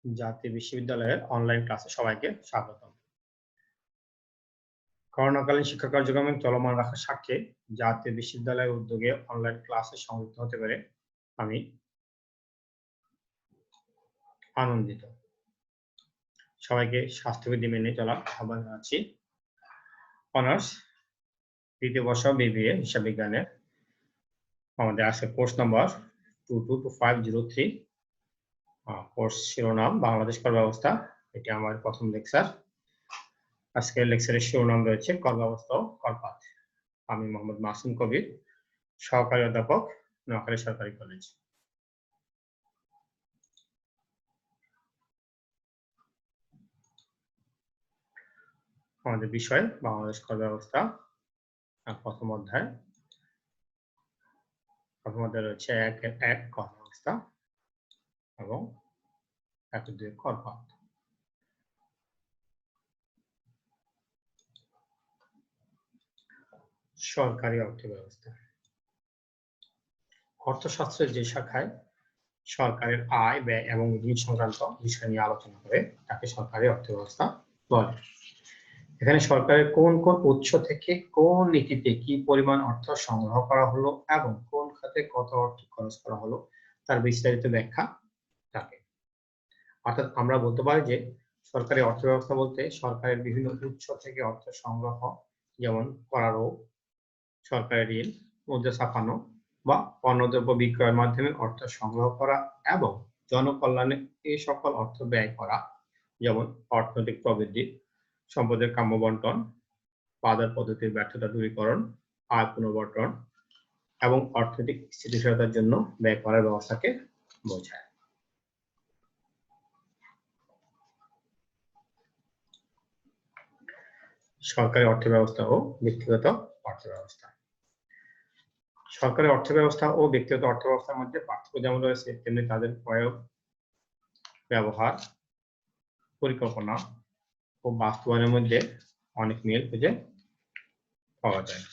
জাতীয় বিশ্ববিদ্যালয়ের অনলাইন ক্লাসে সবাইকে স্বাগতম। করোনাকালীন শিক্ষা কার্যক্রম চলমান রাখার স্বার্থে জাতীয় বিশ্ববিদ্যালয়ের উদ্যোগে অনলাইন ক্লাসে সংযুক্ত হতে পেরে আমি আনন্দিত। সবাইকে স্বাস্থ্যবিধি মেনে চলার আহ্বান জানাচ্ছি। অনার্স দ্বিতীয় বর্ষ বিবিএ হিসাব বিজ্ঞানের আমাদের আছে কোর্স নাম্বার 222503। কোর্স শিরোনাম বাংলাদেশ কর ব্যবস্থা। এটি আমার প্রথম লেকচার। আজকের লেকচারের শিরোনাম রয়েছে কর ব্যবস্থা ও করপাত। আমি মোহাম্মদ মাসুম কবির, সহকারী অধ্যাপক, নোয়াখালী সরকারি কলেজ। আমাদের বিষয় বাংলাদেশ কর ব্যবস্থা। প্রথম অধ্যায় রয়েছে 1.1 কর ব্যবস্থা এবং 1.2 করপাত। সরকারি অর্থ ব্যবস্থা। অর্থশাস্ত্রের যে শাখায় সরকারের আয়, ব্যয় এবং ঋণ সংক্রান্ত বিষয় নিয়ে আলোচনা করে তাকে সরকারি অর্থ ব্যবস্থা বলে। এখানে সরকারের কোন কোন উৎস থেকে কোন নীতিতে কি পরিমাণ অর্থ সংগ্রহ করা হলো এবং কোন খাতে কত অর্থ খরচ করা হলো তার বিস্তারিত ব্যাখ্যা থাকে। অর্থাৎ আমরা বলতে পারি যে সরকারি অর্থ ব্যবস্থা বলতে সরকারের বিভিন্ন উৎস থেকে অর্থ সংগ্রহ, যেমন করারোপ, সরকারি ঋণ, মুদ্রা ছাপানো বা পণ্যদ্রব্য বিক্রয়ের মাধ্যমে অর্থ সংগ্রহ করা এবং জনকল্যাণে এই সকল অর্থ ব্যয় করা, যেমন অর্থনৈতিক প্রবৃদ্ধি, সম্পদের কাম্য বন্টন, বাজার পদ্ধতির ব্যর্থতা দূরীকরণ, আয় পুনর্বন্টন এবং অর্থনৈতিক স্থিতিশীলতার জন্য ব্যয় করার ব্যবস্থাকে বোঝায়। সরকারি অর্থ ব্যবস্থা ও ব্যক্তিগত অর্থ ব্যবস্থা। সরকারি অর্থ ব্যবস্থা ও ব্যক্তিগত অর্থ ব্যবস্থার মধ্যে পার্থক্য যেমন রয়েছে তেমনি তাদের প্রয়োগ, ব্যবহার, পরিকল্পনা ও বাস্তবায়নের মধ্যে অনেক মিল খুঁজে পাওয়া যায়।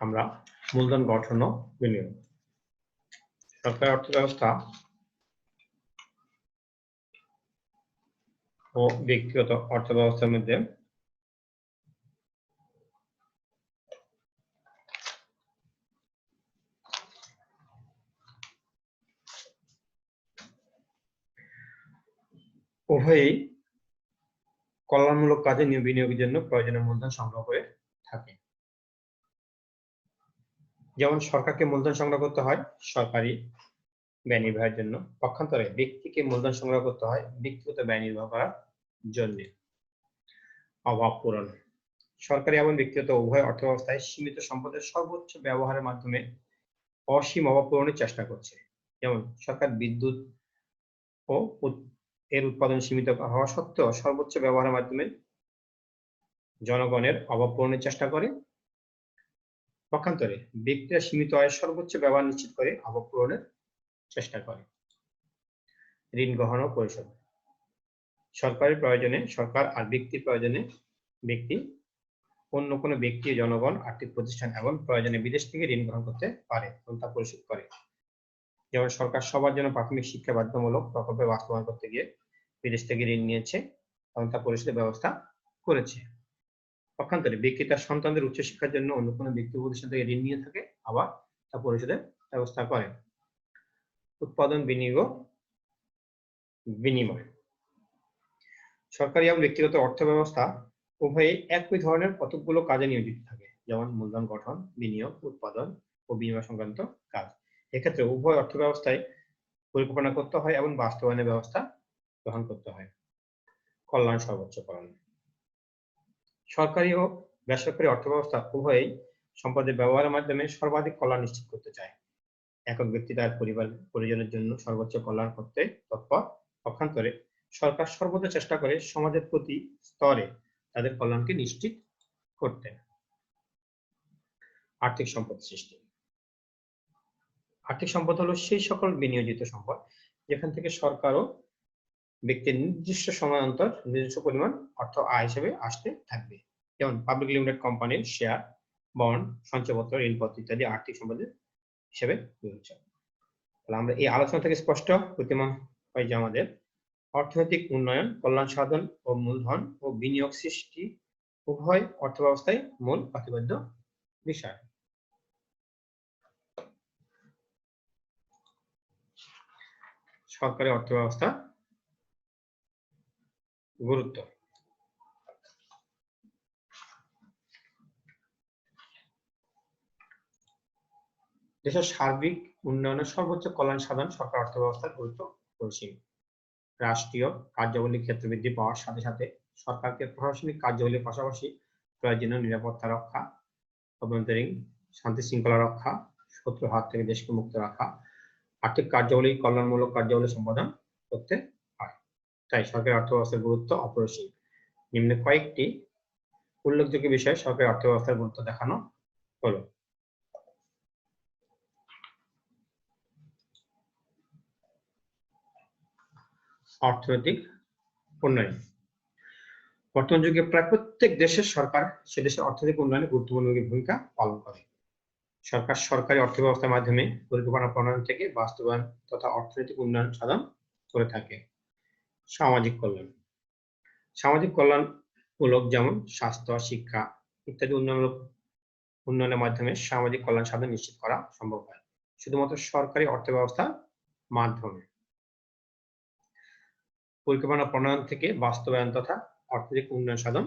আমরা মূলধন গঠন ও বিনিয়োগ। সরকারি অর্থ ব্যবস্থা ও ব্যক্তিগত অর্থ ব্যবস্থার মধ্যে উভয়ই কল্যাণমূলক কাজে বিনিয়োগের জন্য প্রয়োজনীয় মূলধন সংগ্রহ করে থাকে। যেমন সরকারকে মূলধন সংগ্রহ করতে হয় সরকারি ব্যয় নির্বাহের জন্য, পক্ষান্তরে ব্যক্তিকে মূলধন সংগ্রহ করতে হয় ব্যক্তিগত ব্যয় নির্বাহ করার জন্য। অভাব পূরণ। সরকারি এবং ব্যক্তিগত উভয় অর্থ ব্যবস্থায় সীমিত সম্পদের সর্বোচ্চ ব্যবহারের মাধ্যমে অসীম অভাব পূরণের চেষ্টা করছে। যেমন সরকার বিদ্যুৎ ও এর উৎপাদন সীমিত হওয়া সত্ত্বেও সর্বোচ্চ ব্যবহারের মাধ্যমে জনগণের অভাব পূরণের চেষ্টা করে। পক্ষান্তরে ব্যক্তিরা সীমিত আয়ের সর্বোচ্চ ব্যবহার নিশ্চিত করে অভাব পূরণের চেষ্টা করে। ঋণ গ্রহণ ও পরিশোধ। সরকারের প্রয়োজনে সরকার আর ব্যক্তির প্রয়োজনে ব্যক্তি অন্য কোনো ব্যক্তি, জনগণ, আর্থিক প্রতিষ্ঠান এবং প্রয়োজনে বিদেশ থেকে ঋণ গ্রহণ করতে পারে এবং তা পরিশোধ করে। যেমন সরকার সবার জন্য প্রাথমিক শিক্ষা বাধ্যতামূলক প্রকল্পে বাস্তবায়ন করতে গিয়ে বিদেশ থেকে ঋণ নিয়েছে এবং তা পরিশোধের ব্যবস্থা করেছে। পক্ষান্তরে ব্যক্তি তার সন্তানদের উচ্চশিক্ষার জন্য অন্য কোনো ব্যক্তি প্রতিষ্ঠান থেকে ঋণ নিয়ে থাকে, আবার তা পরিশোধের ব্যবস্থা করে। উৎপাদন, বিনিয়োগ, বিনিময়। সরকারি এবং ব্যক্তিগত অর্থ ব্যবস্থা উভয়ই একই ধরনের কতকগুলো কাজে নিয়োজিত থাকে, যেমন মূলধন গঠন, বিনিয়োগ, উৎপাদন ও বিনিময় সংক্রান্ত কাজ। এক্ষেত্রে উভয় অর্থ ব্যবস্থায় পরিকল্পনা করতে হয় এবং বাস্তবায়নের ব্যবস্থা গ্রহণ করতে হয়। কল্যাণ সর্বোচ্চকরণ। সরকারি ও বেসরকারি অর্থ ব্যবস্থা উভয়ই সম্পদের ব্যবহারের মাধ্যমে সর্বাধিক কল্যাণ নিশ্চিত করতে চায়। একক ব্যক্তি তার পরিবার পরিজনের জন্য সর্বোচ্চ কল্যাণ করতে তৎপর, পক্ষান্তরে সরকার সর্বদা চেষ্টা করে সমাজের প্রতি স্তরে তাদের কল্যাণকে নিশ্চিত করতে। আর্থিক সম্পদ সৃষ্টি। আর্থিক সম্পদ হলো সেই সকল বিনিয়োজিত সম্পদ যেখান থেকে সরকার ও ব্যক্তির নির্দিষ্ট সময় অন্তর নিজস্ব পরিমাণ অর্থ আয় হিসেবে আসতে থাকবে। যেমন পাবলিক লিমিটেড কোম্পানির শেয়ার, বন্ড, সঞ্চয়পত্র, ঋণপত্র ইত্যাদি আর্থিক সম্পদের হিসেবে বিবেচ্য। তাহলে আমরা এই আলোচনা থেকে স্পষ্ট প্রতীয়মান হয় যে আমাদের অর্থনৈতিক উন্নয়ন, কল্যাণ সাধন ও মূলধন ও বিনিয়োগ সৃষ্টি উভয় অর্থব্যবস্থায় মূল প্রতিপাদ্য বিষয়। সরকারি অর্থব্যবস্থা গুরুত্ব। দেশের সার্বিক উন্নয়নের সর্বোচ্চ কল্যাণ সাধন সরকার অর্থব্যবস্থার গুরুত্ব অপরিসীম। রাষ্ট্রীয় কার্যাবলীর ক্ষেত্র বৃদ্ধি পাওয়ার সাথে সাথে সরকারকে প্রশাসনিক কার্যাবলীর পাশাপাশি প্রয়োজনীয় নিরাপত্তা রক্ষা, অভ্যন্তরীণ শান্তি শৃঙ্খলা রক্ষা, শত্রুর হাত থেকে দেশকে মুক্ত রাখা, আর্থিক কার্যাবলী, কল্যাণমূলক কার্যাবলী সম্পাদন করতে হয়। তাই সরকারি অর্থব্যবস্থার গুরুত্ব অপরিসীম। নিম্নে কয়েকটি উল্লেখযোগ্য বিষয়ে সরকারি অর্থব্যবস্থার গুরুত্ব দেখানো হলো। অর্থনৈতিক উন্নয়ন। বর্তমান যুগে প্রায় প্রত্যেক দেশের সরকার সে দেশের অর্থনৈতিক উন্নয়নে গুরুত্বপূর্ণ ভূমিকা পালন করে। সরকার সরকারি অর্থব্যবস্থার মাধ্যমে পরিকল্পনা প্রণয়ন থেকে বাস্তবায়ন তথা অর্থনৈতিক উন্নয়ন সাধন করে থাকে। সামাজিক কল্যাণ। সামাজিক কল্যাণমূলক যেমন স্বাস্থ্য, শিক্ষা ইত্যাদি উন্নয়নের মাধ্যমে সামাজিক কল্যাণ সাধন নিশ্চিত করা সম্ভব হয় শুধুমাত্র সরকারি অর্থব্যবস্থার মাধ্যমে। পরিকল্পনা প্রণয়ন থেকে বাস্তবায়ন তথা অর্থনৈতিক উন্নয়ন সাধন,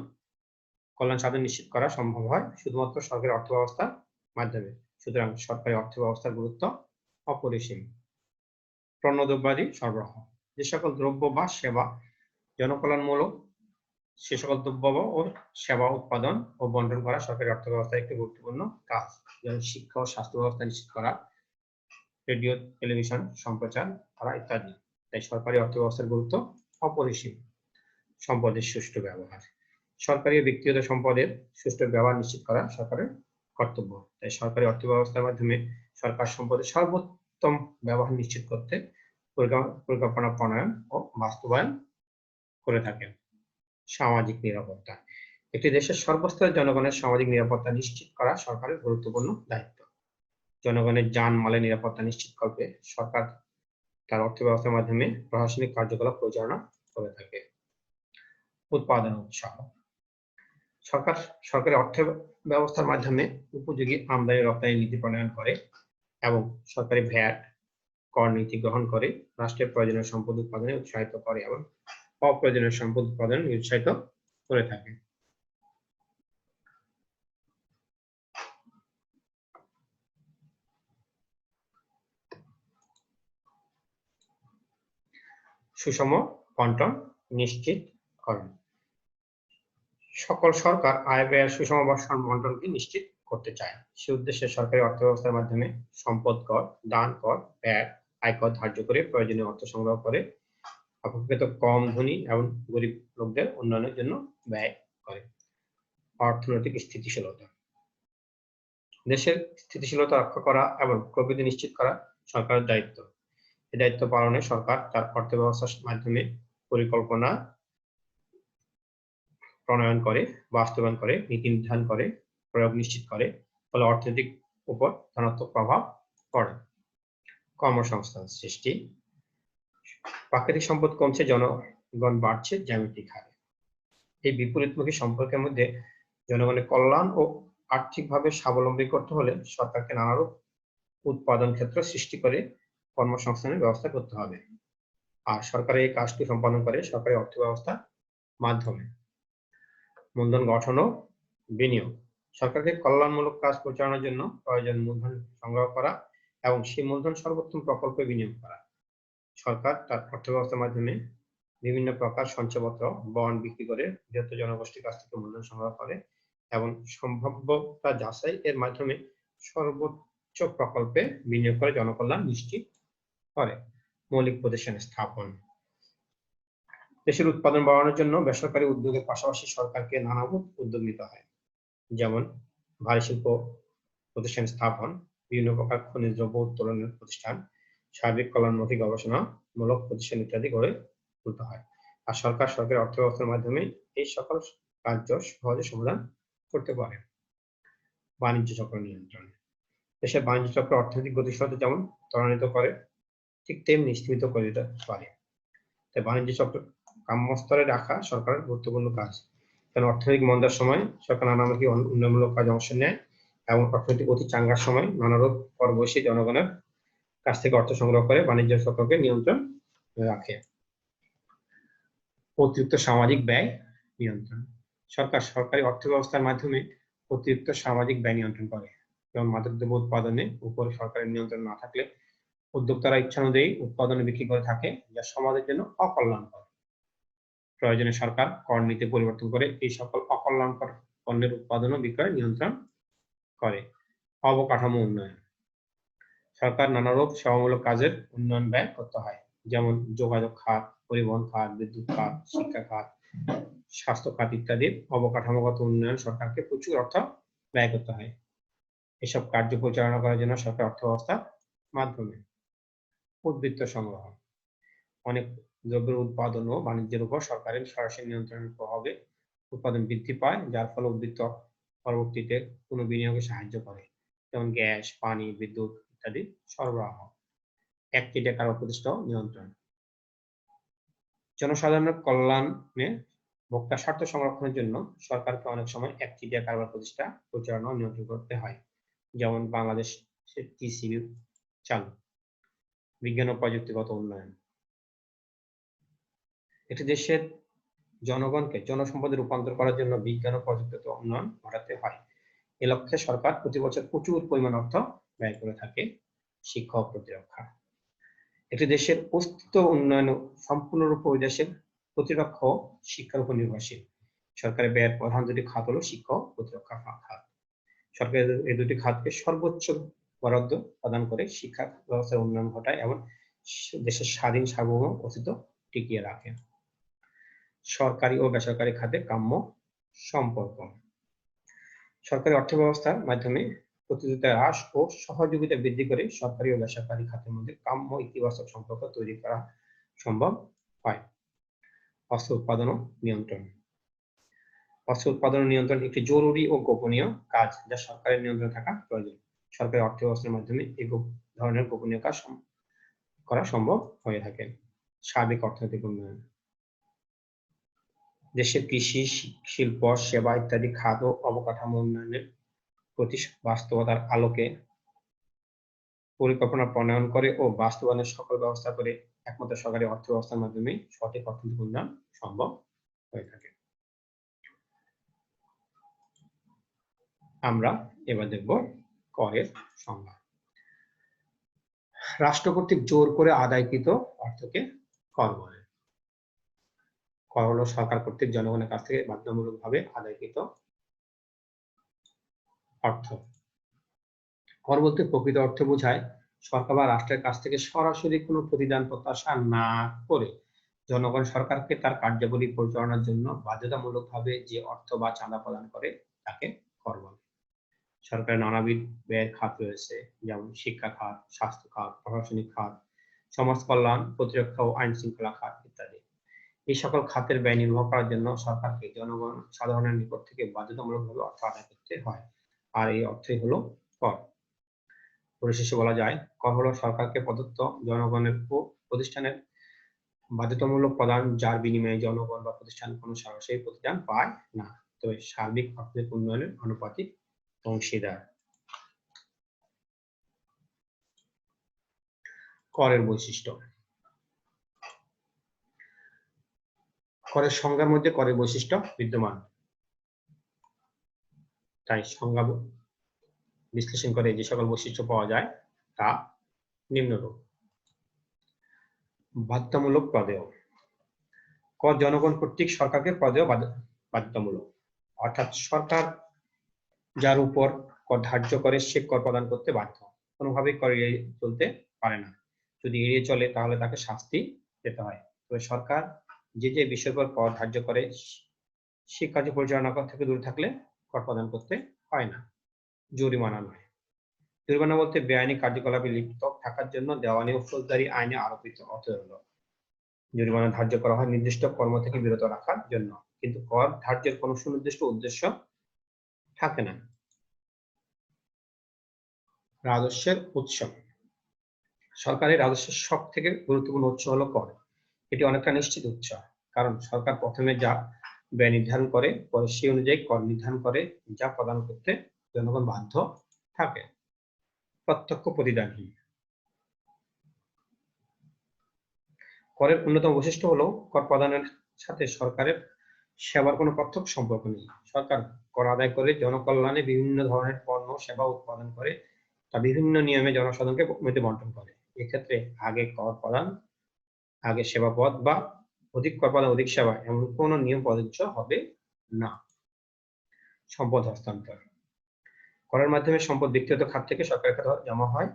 কল্যাণ সাধন নিশ্চিত করা সম্ভব হয় শুধুমাত্র সরকারি অর্থব্যবস্থার মাধ্যমে। সুতরাং সরকারি অর্থব্যবস্থার গুরুত্ব অপরিসীম। পণ্যদ্রব্যাদি সরবরাহ। যে সকল দ্রব্য বা সেবা জনকল্যাণমূলক সে সকল দ্রব্য ও সেবা উৎপাদন ও বন্টন করা সরকারি অর্থব্যবস্থার একটি গুরুত্বপূর্ণ কাজ। যেমন শিক্ষা ও স্বাস্থ্য ব্যবস্থা নিশ্চিত করা, রেডিও টেলিভিশন সম্প্রচার করা ইত্যাদি। তাই সরকারি অর্থব্যবস্থার গুরুত্ব অপরিসীম। সম্পদের সুষ্ঠু ব্যবহার। সরকারি ও ব্যক্তিগত সম্পদের সুষ্ঠু ব্যবহার নিশ্চিত করা সরকারের কর্তব্য। তাই সরকারি অর্থব্যবস্থার মাধ্যমে সরকার সম্পদের সর্বোত্তম ব্যবহার নিশ্চিত করতে পরিকল্পনা প্রণয়ন ও বাস্তবায়ন করে থাকেন। সামাজিক নিরাপত্তা। একটি দেশের সর্বস্তরের জনগণের সামাজিক নিরাপত্তা নিশ্চিত করা সরকারের গুরুত্বপূর্ণ দায়িত্ব। জনগণের যান-মালের নিরাপত্তা নিশ্চিতকল্পে সরকার তার অর্থব্যবস্থার মাধ্যমে প্রশাসনিক কার্যকলাপ পরিচালনা করে থাকে। উৎপাদন উৎসাহ। সরকার সরকারি অর্থ ব্যবস্থার মাধ্যমে উপযোগী আমদানি রপ্তানি নীতি প্রণয়ন করে এবং সরকারি ভ্যাট কর নীতি গ্রহণ করে রাষ্ট্রের প্রয়োজনীয় সম্পদ উৎপাদনে উৎসাহিত করে এবং অপ্রয়োজনীয় সম্পদ উৎপাদন নিরুৎসাহিত করে থাকে। সুষম বন্টন নিশ্চিতকরণ। সকল সরকার আয় ব্যয়ের সুষম বন্টনকে নিশ্চিত করতে চায়। সে উদ্দেশ্যে সরকারি অর্থব্যবস্থার মাধ্যমে সম্পদ কর, দান কর, ভ্যাট, আয়কর ধার্য করে প্রয়োজনীয় অর্থ সংগ্রহ করে অপেক্ষাকৃত কম ধনী এবং গরিব লোকদের উন্নয়নের জন্য ব্যয় করে। অর্থনৈতিক স্থিতিশীলতা। দেশের স্থিতিশীলতা রক্ষা করা এবং প্রবৃদ্ধি নিশ্চিত করা সরকারের দায়িত্ব। এই দায়িত্ব পালনে সরকার তার অর্থব্যবস্থার মাধ্যমে পরিকল্পনা প্রণয়ন করে, বাস্তবায়ন করে, নীতি নির্ধারণ করে, প্রয়োগ নিশ্চিত করে, ফলে অর্থনৈতিক উপর ধনাত্মক প্রভাব পড়ে। কর্মসংস্থান সৃষ্টি। প্রাকৃতিক সম্পদ কমছে, জনগণ বাড়ছে জ্যামিতিক হারে। এই বিপরীতমুখী সম্পর্কের মধ্যে জনগণের কল্যাণ ও আর্থিকভাবে স্বাবলম্বী করতে হলে সরকারকে নানারূপ উৎপাদন ক্ষেত্র সৃষ্টি করে কর্মসংস্থানের ব্যবস্থা করতে হবে। আর সরকার এই কাজটি সম্পাদন করে সরকারি অর্থব্যবস্থার মাধ্যমে। মূলধন গঠন ও বিনিয়োগ। সরকারকে কল্যাণমূলক কাজ পরিচালনার জন্য প্রয়োজন মূলধন সংগ্রহ করা এবং সেই মূলধন সর্বোত্তম প্রকল্পে বিনিয়োগ করা। সরকার তার অর্থব্যবস্থার মাধ্যমে বিভিন্ন প্রকার সঞ্চয়পত্র, বন্ড বিক্রি করে বৃহত্তর জনগোষ্ঠীর কাছ থেকে মূলধন সংগ্রহ করে এবং সম্ভাব্যতা যাচাই এর মাধ্যমে সর্বোচ্চ প্রকল্পে বিনিয়োগ করে জনকল্যাণ নিশ্চিত করে। মৌলিক প্রতিষ্ঠান স্থাপন। দেশের উৎপাদন বাড়ানোর জন্য বেসরকারি উদ্যোগের পাশাপাশি সরকারকে নানাবিধ উদ্যোগ নিতে হয়। যেমন ভারী শিল্প প্রতিষ্ঠান স্থাপন, বিভিন্ন প্রকার খনিজ দ্রব্য উত্তোলনের প্রতিষ্ঠান, সার্বিক কল্যাণমুখী গবেষণামূলক প্রতিষ্ঠান ইত্যাদি গড়ে তুলতে হয়। আর সরকারের অর্থ ব্যবস্থার মাধ্যমে এই সকল কার্য সহজে সমাধান করতে পারে। বাণিজ্য চক্র নিয়ন্ত্রণ। দেশের বাণিজ্য চক্র অর্থনৈতিক গতিশীলতা যেমন ত্বরান্বিত করে, ঠিক তেমনি স্তীমিত করে দিতে পারে। তাই বাণিজ্য চক্র কাম্য স্তরে রাখা সরকারের গুরুত্বপূর্ণ কাজ। কারণ অর্থনৈতিক মন্দার সময় সরকার নানামুখী উন্নয়নমূলক কাজে অংশ নেয় এবং অর্থনৈতিক অতি চাঙ্গার সময় নানারূপ পরবশী জনগণের কাছ থেকে অর্থ সংগ্রহ করে বাণিজ্য চক্রকে নিয়ন্ত্রণ রাখে। অতিরিক্ত সামাজিক ব্যয় নিয়ন্ত্রণ। সরকারি অর্থ ব্যবস্থার মাধ্যমে অতিরিক্ত সামাজিক ব্যয় নিয়ন্ত্রণ করে। যেমন মাদকদ্রব্য উৎপাদনে উপর সরকারের নিয়ন্ত্রণ না থাকলে উদ্যোক্তারা ইচ্ছানুযায়ী উৎপাদনে বিক্রি করে থাকে, যা সমাজের জন্য অকল্যাণকর। প্রয়োজনে সরকার কর নীতি পরিবর্তন করে এই সকল অকল্যাণকর পণ্যের উৎপাদন ও বিক্রয় নিয়ন্ত্রণ করে। অবকাঠামো উন্নয়ন। সরকার নানারূপ সেবামূলক কাজের উন্নয়ন ব্যয় করতে হয়, যেমন যোগাযোগ খাত, পরিবহন খাত, বিদ্যুৎ খাত, শিক্ষা খাত, স্বাস্থ্য খাত ইত্যাদি অবকাঠামোগত উন্নয়ন সরকারকে প্রচুর অর্থ ব্যয় করতে হয়। এসব কার্য পরিচালনা করার জন্য সরকার অর্থ ব্যবস্থার মাধ্যমে উদ্বৃত্ত সংগ্রহ। অনেক দ্রব্যের উৎপাদন ও বাণিজ্যের উপর সরকারের সরাসরি নিয়ন্ত্রণের প্রভাবে উৎপাদন বৃদ্ধি পায়, যার ফলে উদ্বৃত্ত পরবর্তীতে কোনো বিনিয়োগে সাহায্য করে, যেমন গ্যাস, পানি, বিদ্যুৎ ইত্যাদি সরবরাহ। একচেটিয়া কারবার প্রতিষ্ঠা নিয়ন্ত্রণ। জনসাধারণের কল্যাণে ভোক্তা স্বার্থ সংরক্ষণের জন্য সরকারকে অনেক সময় একচেটিয়া কারবার প্রতিষ্ঠা পরিচালনা ও নিয়ন্ত্রণ করতে হয়, যেমন বাংলাদেশ টিসিবি চালু। বিজ্ঞান ও প্রযুক্তিগত উন্নয়ন। একটি দেশের জনগণকে জনসম্পদে রূপান্তর করার জন্য বিজ্ঞান ও প্রযুক্তিগত উন্নয়ন ঘটাতে হয়। এ লক্ষ্যে সরকার প্রতি বছর প্রচুর পরিমাণ অর্থ ব্যয় করে থাকে শিক্ষা ও প্রতিরক্ষা। একটি দেশের অস্তিত্ব উন্নয়ন সম্পূর্ণরূপে ওই দেশের প্রতিরক্ষা ও শিক্ষার উপর নির্ভরশীল। সরকারের ব্যয়ের প্রধান দুটি খাত হলো শিক্ষা ও প্রতিরক্ষা খাত। সরকার এই দুটি খাতকে সর্বোচ্চ বরাদ্দ প্রদান করে শিক্ষা ব্যবস্থার উন্নয়ন ঘটায় এবং দেশের স্বাধীন সার্বভৌম অস্তিত্ব টিকিয়ে রাখে। সরকারি ও বেসরকারি খাতে কাম্য সম্পর্ক। সরকারি অর্থ ব্যবস্থার মাধ্যমে প্রতিযোগিতা হ্রাস ও সহযোগিতা বৃদ্ধি করে সরকারি ও বেসরকারি খাতের মধ্যে কাম্য ইতিবাচক সম্পর্ক তৈরি করা সম্ভব হয়। অস্ত্র উৎপাদন ও নিয়ন্ত্রণ। অস্ত্র উৎপাদন ও নিয়ন্ত্রণ একটি জরুরি ও গোপনীয় কাজ, যা সরকারের নিয়ন্ত্রণে থাকা প্রয়োজন। সরকারি অর্থ ব্যবস্থার মাধ্যমে এই ধরনের গোপনীয় কাজ করা সম্ভব হয়ে থাকে। সার্বিক অর্থনৈতিক উন্নয়ন। দেশের কৃষি, শিল্প, সেবা ইত্যাদি খাত ও অবকাঠামো উন্নয়নের প্রতি বাস্তবতার আলোকে পরিকল্পনা প্রণয়ন করে ও বাস্তবায়নের সকল ব্যবস্থা করে একমাত্র সরকারি অর্থ ব্যবস্থার মাধ্যমে সঠিক অর্থনৈতিক উন্নয়ন সম্ভব হয়ে থাকে। আমরা এবার দেখব করের সংজ্ঞা। রাষ্ট্র কর্তৃক জোর করে আদায়কৃত অর্থকে কর বলে। কর হলো সরকার কর্তৃক জনগণের কাছ থেকে বাধ্যতামূলকভাবে আদায়কৃত অর্থ। কর বলতে প্রকৃত অর্থে বোঝায় সরকার বা রাষ্ট্রের কাছ থেকে সরাসরি কোনো প্রতিদান প্রত্যাশা না করে জনগণ সরকারকে তার কার্যাবলী পরিচালনার জন্য বাধ্যতামূলকভাবে যে অর্থ বা চাঁদা প্রদান করে তাকে কর বলে। সরকারের নানাবিধ ব্যয়ের খাত রয়েছে, যেমন শিক্ষা খাত, স্বাস্থ্য খাত, প্রশাসনিক খাত, সমাজ কল্যাণ, প্রতিরক্ষা ও আইন শৃঙ্খলা খাত ইত্যাদি। এই সকল খাতের ব্যয় নির্বাহ করার জন্য সরকারকে জনগণ সাধারণের নিকট থেকে বাধ্যতামূলকভাবে অর্থ আদায় করতে হয়, আর এই অর্থই হলো কর। পরিশেষে বলা যায়, কর হলো সরকারকে প্রদত্ত জনগণের প্রতিষ্ঠানের বাধ্যতামূলক প্রদান, যার বিনিময়ে জনগণ বা প্রতিষ্ঠান কোনো সরাসরি প্রতিদান পায় না, তবে সার্বিক অর্থনৈতিক উন্নয়নের আনুপাতিক অংশীদার। করের বৈশিষ্ট্য। করের সংজ্ঞার মধ্যে করের বৈশিষ্ট্য বিদ্যমান, তাই সংজ্ঞা বিশ্লেষণ করে যে সকল বৈশিষ্ট্য পাওয়া যায় তা নিম্নরূপ। বাধ্যতামূলক প্রদেয়। কর জনগণ কর্তৃক সরকারকে প্রদেয় বাধ্যতামূলক, অর্থাৎ সরকার যার উপর কর ধার্য করে সে কর প্রদান করতে বাধ্য, কোনোভাবেই কর এড়িয়ে চলতে পারে না। যদি এড়িয়ে চলে তাহলে তাকে শাস্তি পেতে হয়। তবে সরকার যে যে বিষয়ের উপর কর ধার্য করে সে কার্য পরিচালনা থেকে দূরে থাকলে কর প্রদান করতে হয় না। জরিমানা নয়। জরিমানা বলতে বেআইনি কার্যকলাপে লিপ্ত থাকার জন্য দেওয়ানি ও ফৌজদারি আইনে আরোপিত অর্থদণ্ড। জরিমানা ধার্য করা হয় নির্দিষ্ট কর্ম থেকে বিরত রাখার জন্য, কিন্তু কর ধার্যের কোনো সুনির্দিষ্ট উদ্দেশ্য থাকে না। রাজস্বের উৎস। সরকারি রাজস্বের সব থেকে গুরুত্বপূর্ণ উৎস হলো কর। এটি অনেকটা নিশ্চিত উৎস, কারণ সরকার প্রথমে যা ব্যয় নির্ধারণ করে, পরে সেই অনুযায়ী কর নির্ধারণ করে, যা প্রদান করতে জনগণ বাধ্য থাকে। প্রত্যক্ষ প্রতিদানহীন। করের অন্যতম বৈশিষ্ট্য হলো কর প্রদানের সাথে সরকারের সেবার কোনো প্রত্যক্ষ সম্পর্ক নেই। সরকার কর আদায় করে জনকল্যাণে বিভিন্ন ধরনের পণ্য সেবা উৎপাদন করে, তা বিভিন্ন নিয়মে জনসাধারণকে মধ্যে বন্টন করে। এক্ষেত্রে আগে কর প্রদান, আগে সেবা পদ বা অধিক কর প্রদান অধিক সেবা, এমন কোনো নিয়ম প্রযোজ্য হবে না। সম্পদ হস্তান্তর। করের মাধ্যমে সম্পদ ব্যক্তিগত খাত থেকে সরকারের খাতে জমা হয়,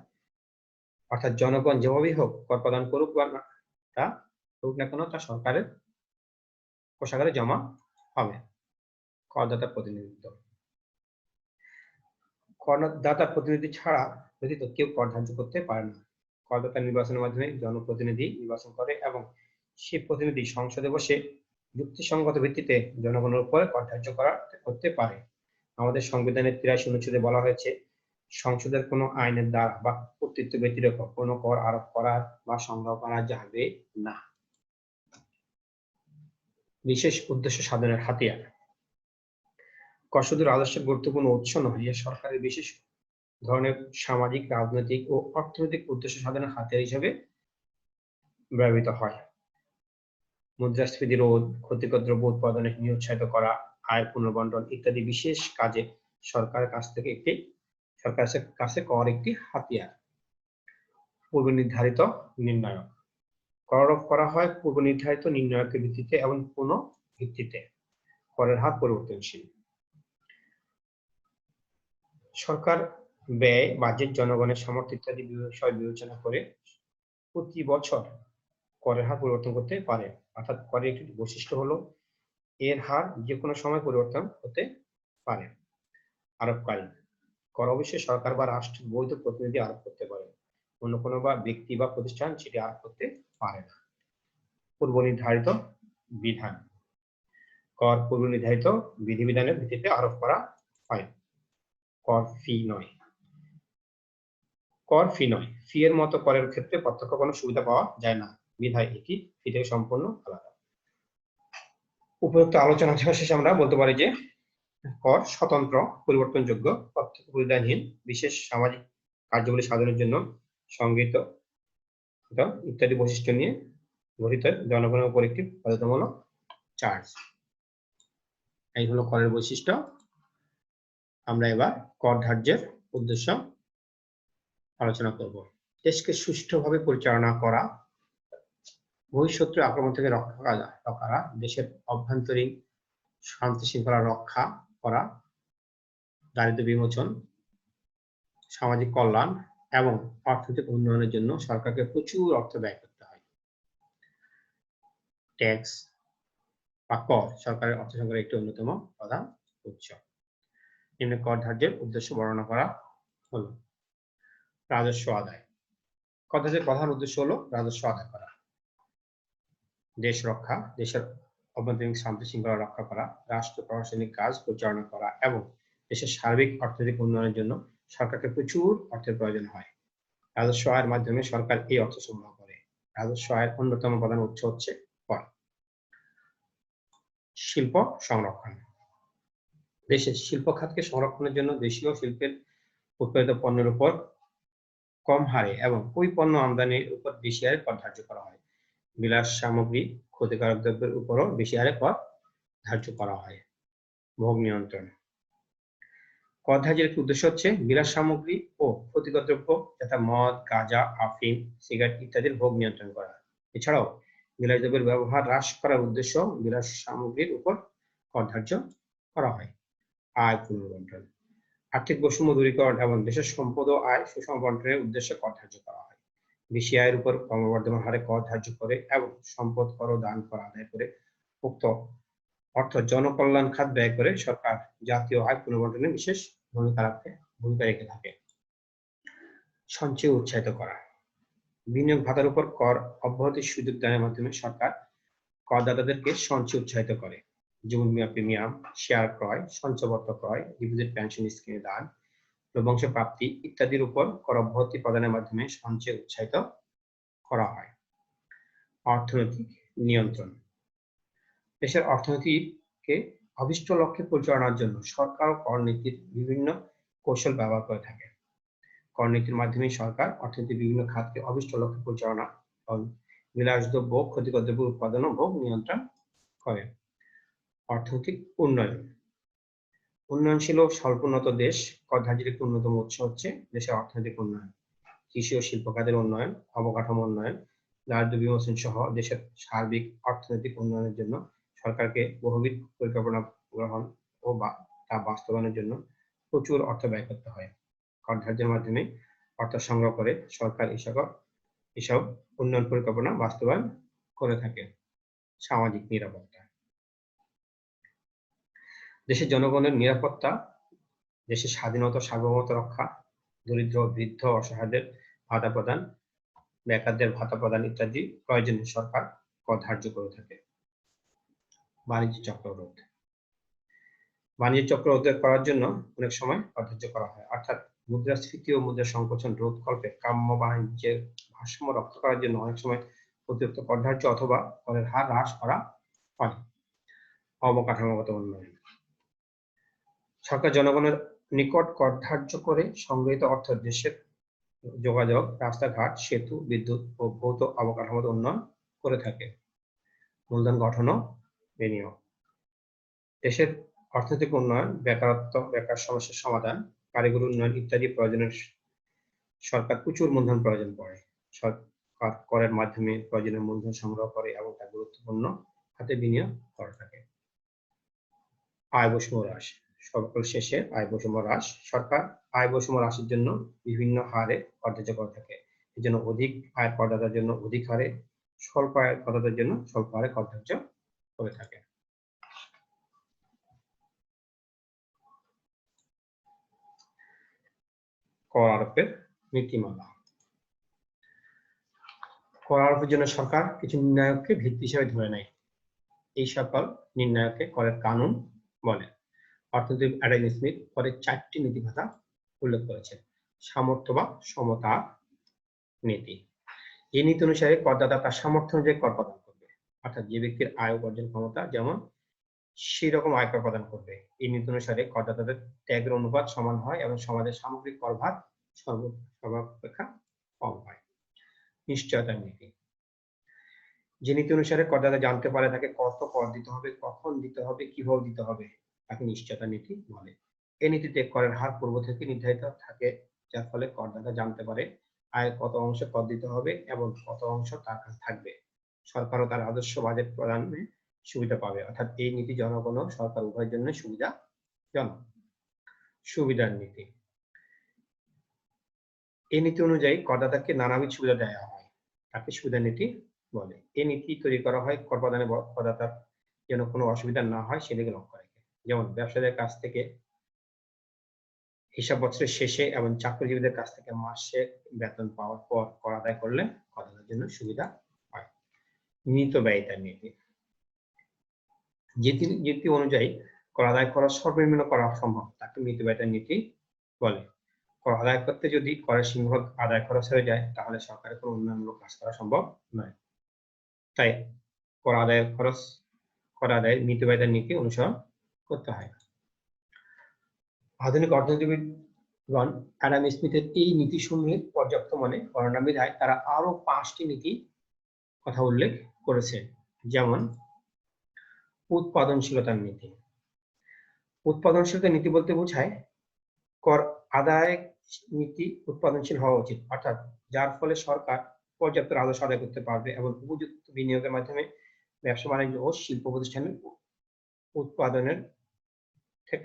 অর্থাৎ জনগণ যেভাবেই হোক কর প্রদান করুক বা তা করুক না কেন, তা সরকারের কোষাগারে জমা হবে। করদাতার প্রতিনিধিত্ব। করদাতার প্রতিনিধি ছাড়া ব্যতীত কেউ কর ধার্য করতে পারে না। করদাতা নির্বাচনের মাধ্যমে জনপ্রতিনিধি নির্বাচন করে এবং সেই প্রতিনিধি সংসদে বসে যুক্তিসঙ্গত ভিত্তিতে জনগণের উপর কর ধার্য করতে পারে। আমাদের সংবিধানের 83 অনুচ্ছেদে বলা হয়েছে, সংসদের কোনো আইনের দ্বারা বা কর্তৃত্ব ব্যতিরেক কোনো কর আরোপ করা বা সংগ্রহ করা যাবে না। বিশেষ উদ্দেশ্য সাধনের হাতিয়ার। কর শুধু রাজস্বের গুরুত্বপূর্ণ উৎস নয়, এর সরকারের বিশেষ ধরনের সামাজিক, রাজনৈতিক ও অর্থনৈতিক উদ্দেশ্য সাধনের হাতিয়ার হিসেবে ব্যবহৃত হয়। মুদ্রাস্ফীতি রোধ, ক্ষতিকর দ্রব্য উৎপাদনে নিরুৎসাহিত করা, আয় পুনর্বন্টন ইত্যাদি বিশেষ কাজে সরকারের কাছে কর একটি হাতিয়ার। পূর্ব নির্ধারিত নির্ণায়ক। কর আরোপ করা হয় পূর্ব নির্ধারিত নির্ণায়কের ভিত্তিতে এবং কোনো ভিত্তিতে। করের হার পরিবর্তনশীল। সরকার ব্যয়, বাজেট, জনগণের সামর্থ্য ইত্যাদি বিষয় বিবেচনা করে প্রতি বছর করের হার পরিবর্তন করতে পারে। অর্থাৎ করের একটি বৈশিষ্ট্য হলো এর হার যে কোনো সময় পরিবর্তন হতে পারে। আরোপকারী। কর অবশ্যই সরকার বা রাষ্ট্রের বৈধ প্রতিনিধি আরোপ করতে পারে, অন্য কোনো বা ব্যক্তি বা প্রতিষ্ঠান সেটি আরোপ করতে পারে না। পূর্ব নির্ধারিত বিধান। কর পূর্ব নির্ধারিত বিধিবিধানের ভিত্তিতে আরোপ করা হয়। কর ফি নয়। কর ফি নয়। ফি এর মতো করের ক্ষেত্রে প্রত্যক্ষ কোনো সুবিধা পাওয়া যায় না, বিধায় এটি ফি থেকে সম্পূর্ণ আলাদা। উপরোক্ত আলোচনা শেষে আমরা বলতে পারি যে কর স্বতন্ত্র, পরিবর্তনযোগ্য, প্রত্যক্ষ প্রতিদানহীন, বিশেষ সামাজিক কার্যাবলী সাধনের জন্য সংগৃহীত ইত্যাদি বৈশিষ্ট্য নিয়ে গঠিত জনগণের উপর একটি বাধ্যতামূলক চার্জ। এই হলো করের বৈশিষ্ট্য। আমরা এবার কর ধার্যের উদ্দেশ্য আলোচনা করব। দেশকে সুষ্ঠুভাবে পরিচালনা করা, বহিঃশত্রু আক্রমণ থেকে রক্ষা করা, দেশের অভ্যন্তরীণ শান্তি শৃঙ্খলা রক্ষা করা, দারিদ্র্য বিমোচন, সামাজিক কল্যাণ এবং অর্থনৈতিক উন্নয়নের জন্য সরকারকে প্রচুর অর্থ ব্যয় করতে হয়। ট্যাক্স বা কর সরকারের অর্থ সংগ্রহের একটি অন্যতম প্রধান উৎস। নিম্নে কর ধার্যের উদ্দেশ্য বর্ণনা করা হলো। রাজস্ব আদায়। কর ধার্যের প্রধান উদ্দেশ্য হলো রাজস্ব আদায় করা, দেশ রক্ষা, দেশের অভ্যন্তরীণ শান্তি শৃঙ্খলা রক্ষা করা, রাষ্ট্র প্রশাসনিক কাজ পরিচালনা করা এবং দেশের সার্বিক অর্থনৈতিক উন্নয়নের জন্য সরকারকে প্রচুর অর্থের প্রয়োজন হয়। রাজস্ব আয়ের মাধ্যমে সরকার এই অর্থ সংগ্রহ করে। রাজস্ব আয়ের অন্যতম প্রধান উৎস হচ্ছে কর। শিল্প সংরক্ষণ। দেশের শিল্প খাতকে সংরক্ষণের জন্য দেশীয় শিল্পের উৎপাদিত পণ্যের উপর কম হারে এবং ওই পণ্য আমদানির উপর বেশি হারে কর ধার্য করা হয়। বিলাস সামগ্রী, ক্ষতিকারক দ্রব্যের উপরও বেশি হারে কর ধার্য করা হয়। ভোগ নিয়ন্ত্রণ। কর ধার্যের একটি উদ্দেশ্য হচ্ছে বিলাস সামগ্রী ও ক্ষতিকর দ্রব্য যথা মদ, গাঁজা, আফিম, সিগারেট ইত্যাদির ভোগ নিয়ন্ত্রণ করা। এছাড়াও বিলাস দ্রব্যের ব্যবহার হ্রাস করার উদ্দেশ্য বিলাস সামগ্রীর উপর কর ধার্য করা হয়। আয় পুনর্বন্টন। আর্থিক বৈষম্য দূরীকরণ এবং দেশের সম্পদ ও আয় সুষম বন্টনের উদ্দেশ্যে কর ধার্য করা হয়। বেশি আয়ের উপর ক্রমবর্ধমান হারে কর ধার্য করে এবং সম্পদ কর ও দান কর আদায় করে উক্ত অর্থ জনকল্যাণ খাত ব্যয় করে সরকার জাতীয় আয় পুনর্বন্টনে বিশেষ ভূমিকা রেখে থাকে। সঞ্চয় উৎসাহিত করা। বিনিয়োগ ভাতার উপর কর অব্যাহতির সুযোগ দানের মাধ্যমে সরকার করদাতাদেরকে সঞ্চয় উৎসাহিত করে। জীবন বীমা প্রিমিয়াম, শেয়ার ক্রয়, সঞ্চয়পত্র ক্রয়, ডিপোজিট পেনশন স্কিমে দান, লভ্যাংশ প্রাপ্তি ইত্যাদির উপর কর অব্যাহতি প্রদানের মাধ্যমে সঞ্চয় উৎসাহিত করা হয়। অর্থনৈতিক নিয়ন্ত্রণ। দেশের অর্থনীতিকে অভীষ্ট লক্ষ্যে পরিচালনার জন্য সরকার কর নীতির বিভিন্ন কৌশল ব্যবহার করে থাকে। কর নীতির মাধ্যমে সরকার অর্থনীতির বিভিন্ন খাতকে অভীষ্ট লক্ষ্যে পরিচালনা এবং বিলাসদ্রব্য, ক্ষতিকর দ্রব্য উৎপাদন ও ভোগ নিয়ন্ত্রণ করে। অর্থনৈতিক উন্নয়ন। উন্নয়নশীল ও স্বল্পোন্নত দেশ কর ধার্যের একটি অন্যতম উৎস হচ্ছে দেশের অর্থনৈতিক উন্নয়ন। কৃষি ও শিল্প খাতের উন্নয়ন, অবকাঠামো উন্নয়ন, দারিদ্র্য বিমোচন সহ দেশের সার্বিক অর্থনৈতিক উন্নয়নের জন্য সরকারকে বহুবিধ পরিকল্পনা গ্রহণ ও তা বাস্তবায়নের জন্য প্রচুর অর্থ ব্যয় করতে হয়। কর ধার্যের মাধ্যমে অর্থ সংগ্রহ করে সরকার এসব উন্নয়ন পরিকল্পনা বাস্তবায়ন করে থাকে। সামাজিক নিরাপত্তা। দেশের জনগণের নিরাপত্তা, দেশের স্বাধীনতা সার্বভৌমত্ব রক্ষা, দরিদ্র, বৃদ্ধ, অসহায়দের ভাতা প্রদান, বেকারদের ভাতা প্রদান ইত্যাদি প্রয়োজনে সরকার কর ধার্য করে থাকে। বাণিজ্য চক্র রোধ। বাণিজ্য চক্র রোধ করার জন্য অনেক সময় কর ধার্য করা হয়, অর্থাৎ মুদ্রাস্ফীতি ও মুদ্রা সংকোচন রোধ কল্পে কাম্য বাণিজ্যের ভারসাম্য রক্ষা করার জন্য অনেক সময় অতিরিক্ত কর ধার্য অথবা করের হার হ্রাস করা হয়। অবকাঠামোগত উন্নয়ন। সরকার জনগণের নিকট কর ধার্য করে সংগৃহীত অর্থ দেশের যোগাযোগ, রাস্তাঘাট, সেতু, বিদ্যুৎ ও ভৌত অবকাঠামোগত উন্নয়ন করে থাকে। মূলধন গঠন ও বিনিয়োগ। দেশের অর্থনৈতিক উন্নয়ন, বেকার সমস্যার সমাধান, কারিগরি উন্নয়ন ইত্যাদি প্রয়োজনের সরকার প্রচুর মূলধন প্রয়োজন পড়ে। সরকার করের মাধ্যমে প্রয়োজনীয় মূলধন সংগ্রহ করে এবং তা গুরুত্বপূর্ণ খাতে বিনিয়োগ করে থাকে। আয় বৈষম্য হ্রাস। সকল শেষে আয় বৈষম্য হ্রাস। সরকার আয় বৈষম্য হ্রাসের জন্য বিভিন্ন হারে কর ধার্য করে থাকে। এই জন্য অধিক আয়ের করদাতার জন্য অধিক হারে, স্বল্প আয়ের করদাতার জন্য স্বল্প হারে কর ধার্য করে থাকে। কর আরোপের নীতিমালা। কর আরোপের জন্য সরকার কিছু নির্ণায়ককে ভিত্তি হিসেবে ধরে নেয়। এই সকল নির্ণায়ককে করের কানুন বলে। অর্থনীতিবিদ অ্যাডাম স্মিথ করের 4টি নীতিমালা উল্লেখ করেছেন। সামর্থ্য বা সমতা নীতি। এই নীতি অনুসারে করদাতা তার সামর্থ্য অনুযায়ী কর প্রদান করবে, অর্থাৎ যে ব্যক্তির আয় উপার্জন ক্ষমতা যেমন সেই রকম আয়কর প্রদান করবে। এই নীতি অনুসারে করদাতাদের ত্যাগের অনুপাত সমান হয় এবং সমাজের সামগ্রিক কর ভার সর্বাপেক্ষা কম হয়। নিশ্চয়তার নীতি। যে নীতি অনুসারে করদাতা জানতে পারে তাকে কত কর দিতে হবে, কখন দিতে হবে, কিভাবে দিতে হবে, তাকে নিশ্চয়তা নীতি বলে। এই নীতিতে করের হার পূর্ব থেকে নির্ধারিত থাকে, যার ফলে করদাতা জানতে পারে আয়ের কত অংশ কর দিতে হবে এবং কত অংশ তার কাছে থাকবে। সরকারও তার আদর্শ বাজেট প্রদানে সুবিধা পাবে, অর্থাৎ এই নীতি জনগণ ও সরকার উভয়ের জন্য সুবিধাজনক। সুবিধার নীতি। এই নীতি অনুযায়ী করদাতাকে নানাবিধ সুবিধা দেওয়া হয়, তাকে সুবিধার নীতি বলে। এই নীতি তৈরি করা হয় কর প্রদানে করদাতার যেন কোনো অসুবিধা না হয় সেদিকে লক্ষ্য রেখে। যেমন ব্যবসায়ীদের কাছ থেকে হিসাব বছরের শেষে এবং চাকরিজীবীদের কাছ থেকে মাসে বেতন পাওয়ার পর কর আদায় করলে করদাতার জন্য সুবিধা হয়। নিহিত ব্যয়িতার নীতি। যে নীতি অনুযায়ী কর আদায় করা সর্বনিম্ন করা সম্ভব তাকে নিহিত ব্যয়িতার নীতি বলে। কর আদায় করতে যদি করের সিংহভাগ আদায় খরচ হয়ে যায় তাহলে সরকারের কোনো উন্নয়নমূলক কাজ করা সম্ভব নয়। তাই কর আদায়ের নিহিত ব্যয়িতার নীতি অনুসরণ করতে হয়। আধুনিক অর্থনীতিবিদগণ অ্যাডাম স্মিথের এই নীতিসমূহের পর্যাপ্ত মনে করেন না বিধায় তারা আরো 5টি নীতি কথা উল্লেখ করেছেন। যেমন উৎপাদনশীলতার নীতি। উৎপাদনশীলতার নীতি বলতে বোঝায় কর আদায় নীতি উৎপাদনশীল হওয়া উচিত, অর্থাৎ যার ফলে সরকার পর্যাপ্ত রাজস্ব আদায় করতে পারবে এবং উপযুক্ত বিনিয়োগের মাধ্যমে ব্যবসা বাণিজ্য ও শিল্প প্রতিষ্ঠানের উৎপাদনের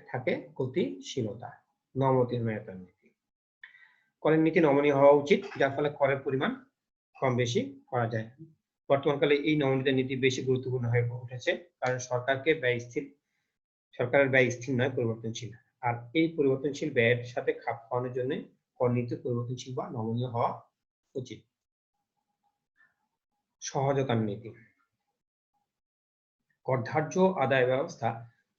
থাকে গতিশীলতা। নমনীয়তার নীতি। করের নীতি নমনীয় হওয়া উচিত, যার ফলে করের পরিমাণ কম বেশি করা যায়। বর্তমানকালে এই নমনীয়তার নীতি বেশি গুরুত্বপূর্ণ হয়ে উঠেছে, কারণ সরকারের ব্যয় স্থির নয়, পরিবর্তনশীল। আর এই পরিবর্তনশীল ব্যয়ের সাথে খাপ খাওয়ানোর জন্য কর নীতি পরিবর্তনশীল বা নমনীয় হওয়া উচিত। সহজতার নীতি। কর ধার্য আদায় ব্যবস্থা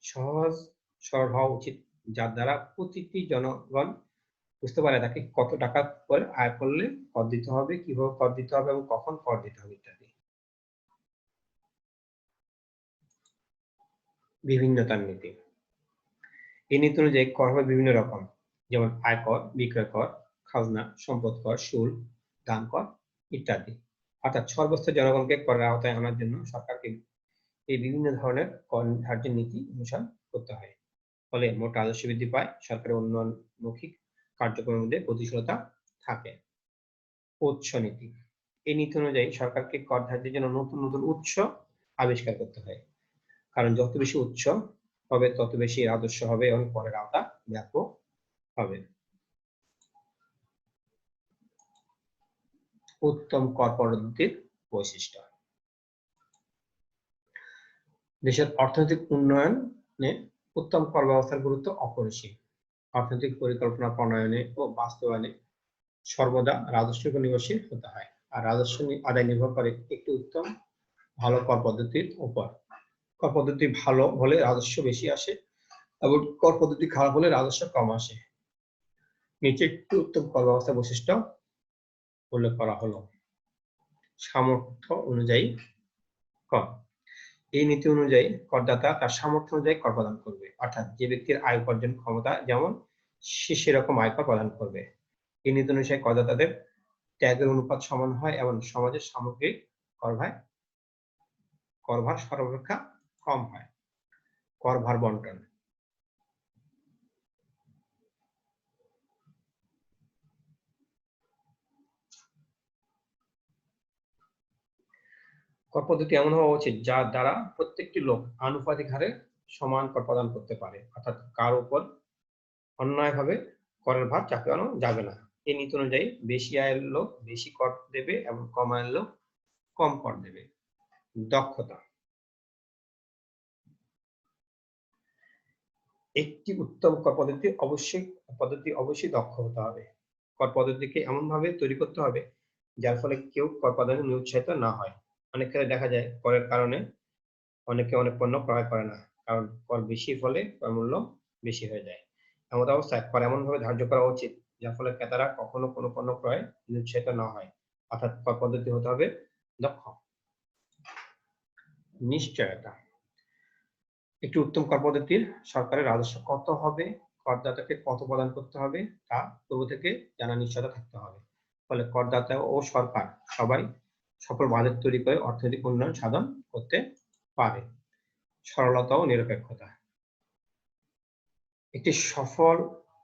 সহজ সরল হওয়া উচিত, যার দ্বারা প্রতিটি জনগণ বুঝতে পারে তাকে কত টাকা করে আয় করলে কর দিতে হবে, কিভাবে কর দিতে হবে এবং কখন কর দিতে হবে ইত্যাদি। বিভিন্নতার নীতি। এই নীতি অনুযায়ী কর হবে বিভিন্ন রকম, যেমন আয়কর, বিক্রয় কর, খাজনা, সম্পদ কর, শুল্ক, দান কর ইত্যাদি। অর্থাৎ সর্বস্তর জনগণকে করের আওতায় আনার জন্য সরকারকে এই বিভিন্ন ধরনের কর ধার্যের নীতি অনুসরণ করতে হয়। ফলে মোট রাজস্ব বৃদ্ধি পায়, সরকারের উন্নয়নমুখী কার্যক্রমের মধ্যে গতিশীলতা থাকে। উৎস নীতি। এই নীতি অনুযায়ী সরকারকে কর ধার্যের জন্য নতুন নতুন উৎস আবিষ্কার করতে হয়, কারণ যত বেশি উৎস হবে তত বেশি রাজস্ব হবে এবং করের আওতা ব্যাপক হবে। উত্তম কর পদ্ধতির বৈশিষ্ট্য। দেশের অর্থনৈতিক উন্নয়নে উত্তম কর ব্যবস্থার গুরুত্ব অপরিসীম। অর্থনৈতিক পরিকল্পনা প্রণয়নে ও বাস্তবায়নে সর্বদা রাজস্বের উপর নির্ভরশীল হতে হয়, আর রাজস্ব আদায় নির্ভর করে একটি উত্তম ভালো কর পদ্ধতির উপর। কর পদ্ধতি ভালো হলে রাজস্ব বেশি আসে এবং কর পদ্ধতি খারাপ হলে রাজস্ব কম আসে। নিচে একটু উত্তম কর ব্যবস্থার বৈশিষ্ট্য উল্লেখ করা হলো। সামর্থ্য অনুযায়ী কর। এই নীতি অনুযায়ী করদাতা তার সামর্থ্য অনুযায়ী কর প্রদান করবে, অর্থাৎ যে ব্যক্তির আয় উপার্জন ক্ষমতা যেমন সে সেরকম আয়কর প্রদান করবে। এই নীতি অনুযায়ী করদাতাদের ত্যাগের অনুপাত সমান হয় এবং সমাজের সামগ্রিক করভার সর্বাপেক্ষা কম হয়। করভার বন্টন। কর পদ্ধতি এমন হওয়া উচিত যার দ্বারা প্রত্যেকটি লোক আনুপাতিক হারে সমান কর প্রদান করতে পারে, অর্থাৎ কার উপর অন্যায়ভাবে করের ভার চাপানো যাবে না। এই নীতি অনুযায়ী বেশি আয়ের লোক বেশি কর দেবে এবং কম আয়ের লোক কম কর দেবে। দক্ষতা। একটি উত্তম কর পদ্ধতি অবশ্যই দক্ষ হতে হবে। কর পদ্ধতিকে এমন ভাবে তৈরি করতে হবে যার ফলে কেউ কর প্রদানে নিরুৎসাহিত না হয়। অনেক ক্ষেত্রে দেখা যায় করের কারণে অনেকে অনেক পণ্য ক্রয় করে না, কারণ কর বেশি ফলে কর মূল্য বেশি হয়ে যায়। এমন অবস্থায় কর এমন ভাবে ধার্য করা উচিত যার ফলে ক্রেতারা কখনো কোনো পণ্য ক্রয়ে নিরুৎসাহিত না হয়, অর্থাৎ কর পদ্ধতি হতে হবে দক্ষ। নিশ্চয়তা। একটি উত্তম কর পদ্ধতির সরকারের রাজস্ব কত হবে, করদাতাকে কত প্রদান করতে হবে তা পূর্ব থেকে জানা নিশ্চয়তা থাকতে হবে। ফলে করদাতা ও সরকার সবাই সফল বাজেট তৈরি করে অর্থনৈতিক উন্নয়ন সাধন করতে পারে। সরলতা ও নিরপেক্ষতা। একটি সফল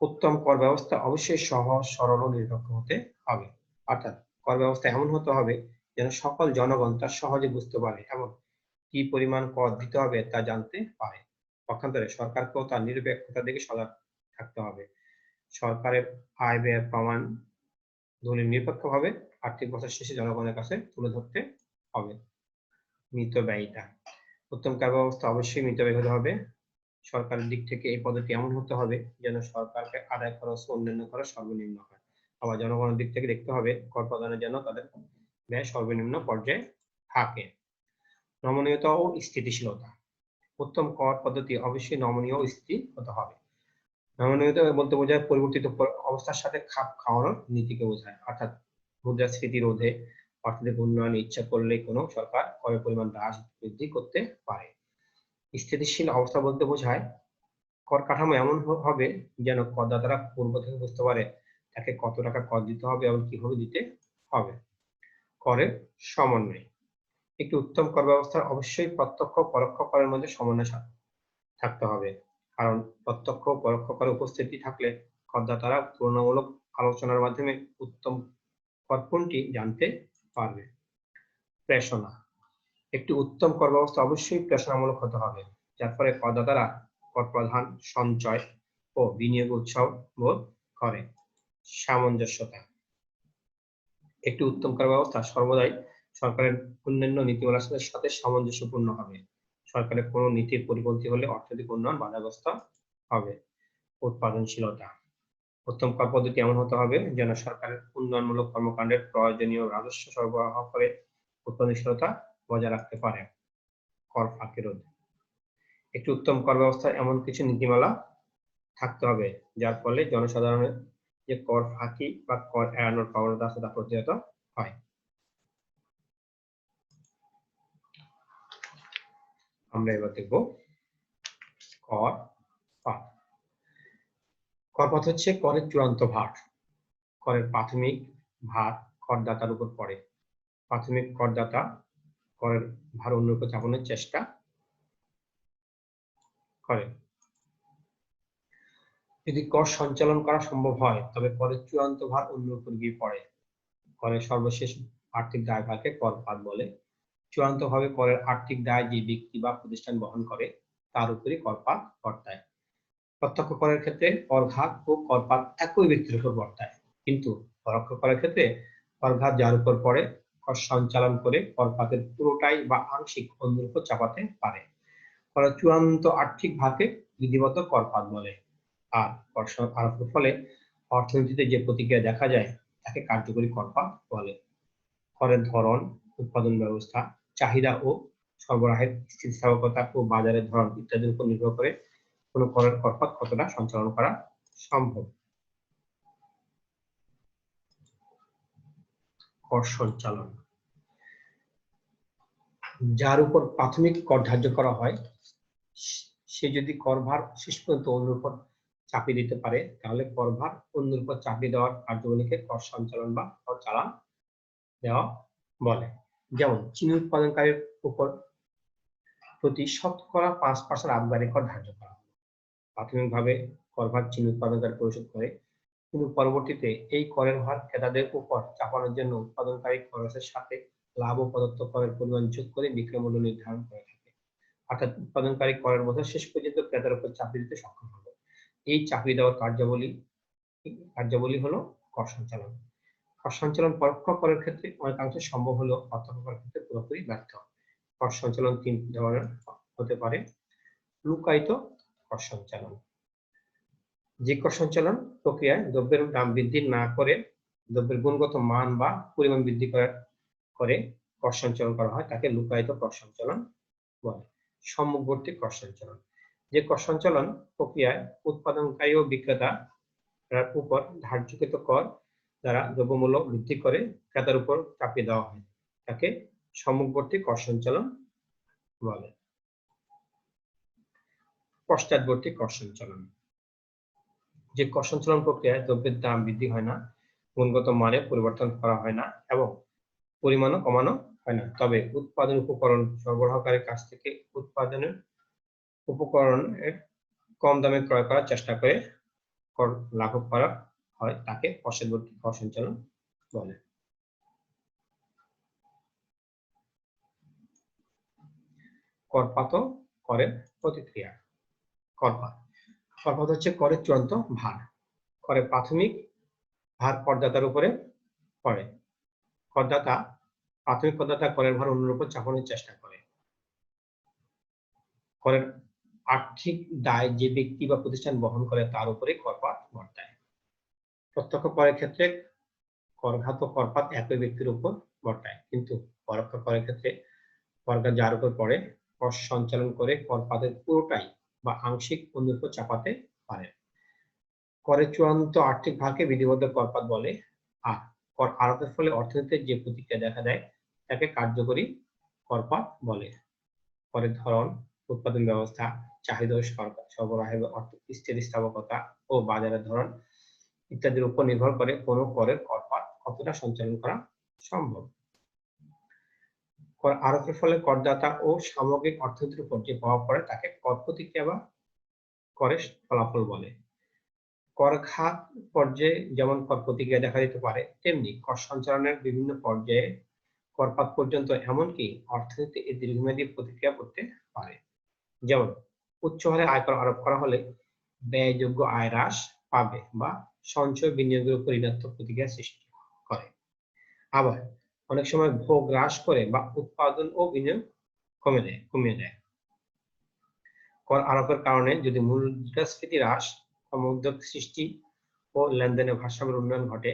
উত্তম কর ব্যবস্থা অবশ্যই সহজ, সরল ও নিরপেক্ষ হতে হবে। অর্থাৎ কর ব্যবস্থা এমন হতে হবে যেন সকল জনগণ তা সহজে বুঝতে পারে এবং কি পরিমাণ কর দিতে হবে তা জানতে পারে। পক্ষান্তরে সরকারকেও তার নিরপেক্ষতার দিকে সজাগ থাকতে হবে। সরকারের আয় ব্যয় প্রমাণ দলিল নিরপেক্ষভাবে আর্থিক বছর শেষে জনগণের কাছে তুলে ধরতে হবে। মিতব্যয়িতা। উত্তম কর ব্যবস্থা অবশ্যই মিতব্যয়ী হতে হবে। সরকারের দিক থেকে এই পদ্ধতি এমন হতে হবে যেন সরকারকে আদায় খরচ ও অন্যান্য খরচ সর্বনিম্ন হয়। আবার জনগণের দিক থেকে দেখতে হবে কর প্রদানের জন্য তাদের ব্যয় সর্বনিম্ন পর্যায়ে থাকে। নমনীয়তা ও স্থিতিশীলতা। উত্তম কর পদ্ধতি অবশ্যই নমনীয় ও স্থির হতে হবে। নমনীয়তা বলতে বোঝায় পরিবর্তিত অবস্থার সাথে খাপ খাওয়ানোর নীতিকে বোঝায়, অর্থাৎ মুদ্রাস্ফীতি রোধে অর্থনৈতিক উন্নয়নে ইচ্ছা করলে কোনো সরকার করের পরিমাণ হ্রাস বৃদ্ধি করতে পারে। স্থিতিশীল অবস্থা বলতে বোঝায় কর কাঠামো এমন হবে যেন করদাতারা পূর্ব থেকে বুঝতে পারে তাকে কত টাকা কর দিতে হবে এবং কিভাবে দিতে হবে। করের সমন্বয়। একটি উত্তম কর ব্যবস্থার অবশ্যই প্রত্যক্ষ পরোক্ষ করের মধ্যে সমন্বয় থাকতে হবে, কারণ প্রত্যক্ষ পরোক্ষ করের উপস্থিতি থাকলে করদাতারা তুলনামূলক আলোচনার মাধ্যমে উত্তম কর কোনটি জানতে পারবে। প্রেষণা। একটি উত্তম কর ব্যবস্থা অবশ্যই প্রেষণামূলক হতে হবে, যার ফলে করদাতারা কর প্রদান, সঞ্চয় ও বিনিয়োগ উৎসাহ বোধ করে। সামঞ্জস্যতা। একটি উত্তম কর ব্যবস্থা সর্বদাই সরকারের অন্যান্য নীতিমালার সাথে সামঞ্জস্যপূর্ণ হবে। সরকারের কোনো নীতির পরিপন্থী হলে অর্থনৈতিক উন্নয়ন বাধাগ্রস্ত হবে। উৎপাদনশীলতা। উত্তম কর পদ্ধতি এমন হতে হবে যেন সরকারের উন্নয়নমূলক কর্মকাণ্ডের প্রয়োজনীয় রাজস্ব সরবরাহ করে উৎপাদনশীলতা বজায় রাখতে পারে। কর ফাঁকি রোধ। একটি উত্তম কর ব্যবস্থায় এমন কিছু নীতিমালা থাকতে হবে যার ফলে জনসাধারণের যে কর ফাঁকি বা কর এড়ানোর প্রবণতা আছে তা প্রতিহত হয়। আমরা এবার দেখব কর পাত। কর পাত হচ্ছে করের চূড়ান্ত ভার। করের প্রাথমিক ভার করদাতার উপর পড়ে। প্রাথমিক করদাতা করের ভার অন্যের উপর চাপানোর চেষ্টা করে। যদি কর সঞ্চালন করা সম্ভব হয় তবে করের চূড়ান্ত ভার অন্যের উপর গিয়ে পড়ে। করের সর্বশেষ আর্থিক দায়ভারকে কর পাত বলে। চূড়ান্তভাবে করের আর্থিক দায় যে ব্যক্তি বা প্রতিষ্ঠান বহন করে তার উপরই করপাত বর্তায়। প্রত্যক্ষ করের ক্ষেত্রে করঘাত ও করপাত একই ব্যক্তির উপর বর্তায়, কিন্তু পরোক্ষ করের ক্ষেত্রে করঘাত যার উপর পড়ে কর সঞ্চালন করে করপাতের পুরোটাই বা আংশিক অন্যের উপর চাপাতে পারে। করের চূড়ান্ত আর্থিক ভারকে বিধিবদ্ধ করপাত বলে। আর কর আরোপের ফলে অর্থনীতিতে যে প্রতিক্রিয়া দেখা যায় তাকে কার্যকরী করপাত বলে। করের ধরন, উৎপাদন ব্যবস্থা, চাহিদা ও সরবরাহের স্থিতিস্থাপকতা ও বাজারের ধরন ইত্যাদির উপর নির্ভর করে কোন করের করপাত কতটা সঞ্চালন করা সম্ভব। কর সঞ্চালন। যার উপর প্রাথমিক কর ধার্য করা হয় সে যদি করভার শেষ পর্যন্ত অন্যের উপর চাপিয়ে দিতে পারে তাহলে করভার অন্যের উপর চাপিয়ে দেওয়ার কার্যবলীকে কর সঞ্চালন বা কর চালান দেওয়া বলে। যেমন চিনি উৎপাদনকারীর উপর প্রতি শতকরা 5% আবগারি কর ধার্য করা হয়। প্রাথমিকভাবে করভার চিনি উৎপাদনকারী পরিশোধ করে, কিন্তু পরবর্তীতে এই করের ভার ক্রেতাদের উপর চাপানোর জন্য উৎপাদনকারী খরচের সাথে লাভ ও প্রদত্ত করের পরিমাণ যোগ করে বিক্রয় মূল্য নির্ধারণ করে থাকে। অর্থাৎ উৎপাদনকারী করের বোঝা শেষ পর্যন্ত ক্রেতার উপর চাপিয়ে দিতে সক্ষম হবে। এই চাপিয়ে দেওয়ার কার্যাবলী হলো কর সঞ্চালন। কর সঞ্চালন পরোক্ষ করের ক্ষেত্রে অনেকাংশে সম্ভব হলেও প্রত্যক্ষ করের ক্ষেত্রে পুরোপুরি ব্যর্থ। কর সঞ্চালন তিন ধরনের হতে পারে। লুকায়িত কর সঞ্চালন। যে কর সঞ্চালন প্রক্রিয়ায় দ্রব্যের দাম বৃদ্ধি না করে দ্রব্যের গুণগত মান বা পরিমাণ বৃদ্ধি করে কর সঞ্চালন করা হয় তাকে লুকায়িত কর সঞ্চালন বলে। সম্মুখবর্তী কর সঞ্চালন। যে কর সঞ্চালন প্রক্রিয়ায় উৎপাদনকারী ও বিক্রেতার উপর ধার্যকৃত কর দ্বারা দ্রব্যমূল্য বৃদ্ধি করে ক্রেতার উপর চাপিয়ে দেওয়া হয় তাকে সম্মুখবর্তী কর সঞ্চালন বলে। পশ্চাৎবর্তী কর সঞ্চালন। যে কর সঞ্চালন প্রক্রিয়ায় দ্রব্যের দাম বৃদ্ধি হয় না, গুণগত মানে পরিবর্তন করা হয় না এবং পরিমাণও কমানো হয় না, তবে উৎপাদন উপকরণ সরবরাহকারীর কাছ থেকে উৎপাদনের উপকরণের কম দামে ক্রয় করার চেষ্টা করে কর লাঘব করা হয় তাকে পশ্চাৎবর্তী কর সঞ্চালন বলে। করপাত ও করের প্রতিক্রিয়া। করপাত হচ্ছে করের চূড়ান্ত ভার। করের প্রাথমিক ভার করদাতার উপরে পড়ে। প্রাথমিক করদাতা করের ভার অন্যের উপর চাপানোর চেষ্টা করে। করের আর্থিক দায় যে ব্যক্তি বা প্রতিষ্ঠান বহন করে তার উপরে করপাত বর্তায়। প্রত্যক্ষ করের ক্ষেত্রে করঘাত ও করপাত একই ব্যক্তির উপর বর্তায়, কিন্তু পরোক্ষ করের ক্ষেত্রে করঘাত যার উপর পড়ে কর সঞ্চালন করে করপাতের পুরোটাই বা আংশিক অন্যের উপর চাপাতে পারে। করের চূড়ান্ত আর্থিক ভারকে বিধিবদ্ধ করপাত বলে। আর কর আরোপের ফলে অর্থনীতিতে যে প্রতিক্রিয়া দেখা দেয় তাকে কার্যকরী করপাত বলে। করের ধরন, উৎপাদন ব্যবস্থা, চাহিদা ও সরবরাহের স্থিতিস্থাপকতা ও বাজারের ধরন ইত্যাদির উপর নির্ভর করে কোন করের করপাত কতটা সঞ্চালন করা সম্ভব। কর আরোপের ফলে করদাতা ও সামগ্রিক অর্থনীতির উপর যে প্রভাব পড়ে তাকে কর প্রতিক্রিয়া বা করের ফলাফল বলে। করঘাত পর্যায়ে যেমন কর প্রতিক্রিয়া দেখা দিতে পারে, তেমনি কর সঞ্চালনের বিভিন্ন পর্যায়ে করপাত পর্যন্ত এমনকি অর্থনীতি এর দীর্ঘমেয়াদী প্রতিক্রিয়া করতে পারে। যেমন উচ্চ হারে আয়কর আরোপ করা হলে ব্যয়যোগ্য আয় হ্রাস পাবে বা সঞ্চয় বিনিয়োগের উপর ঋণাত্মক প্রতিক্রিয়া সৃষ্টি করে। আবার অনেক সময় ভোগ হ্রাস করে বা উৎপাদন ও বিনিয়োগ কমিয়ে দেয়। কর আরোপের কারণে যদি মুদ্রাস্ফীতি হ্রাস, কর্মোদ্যোগ সৃষ্টি ও লেনদেনের ভারসাম্যের উন্নয়ন ঘটে